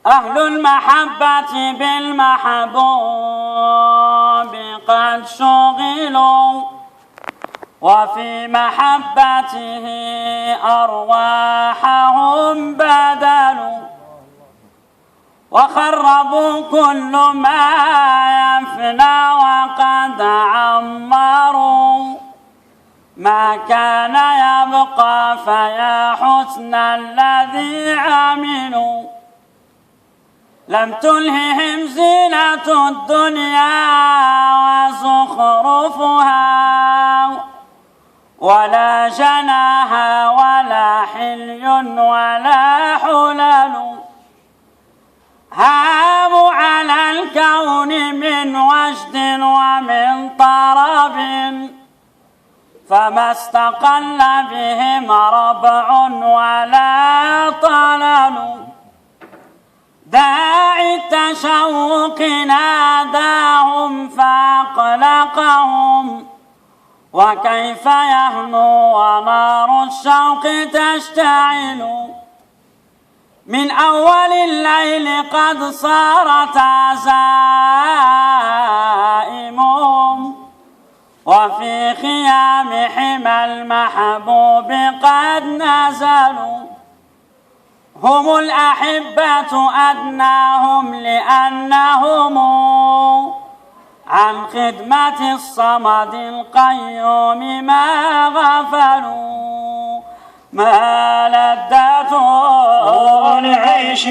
أهل المحبة بالمحبوب قد شغلوا وفي محبته أرواحهم بدلوا وخربوا كل ما يفنى وقد عمروا ما كان يبقى فيا حسن الذي عملوا لم تلههم زينة الدنيا وزخرفها ولا جناها ولا حلي ولا حلل هاموا على الكون من وجد ومن طرب فما استقل بهم ربع ولا طلل داعي التشوق ناداهم فأقلقهم وكيف يهنو ونار الشوق تشتعل من أول الليل قد صارت عزائمهم وفي خيام حمى المحبوب قد نزلوا هم الأحبة أدناهم لأنهم عن خدمة الصمد القيوم ما غفلوا ما لذة العيش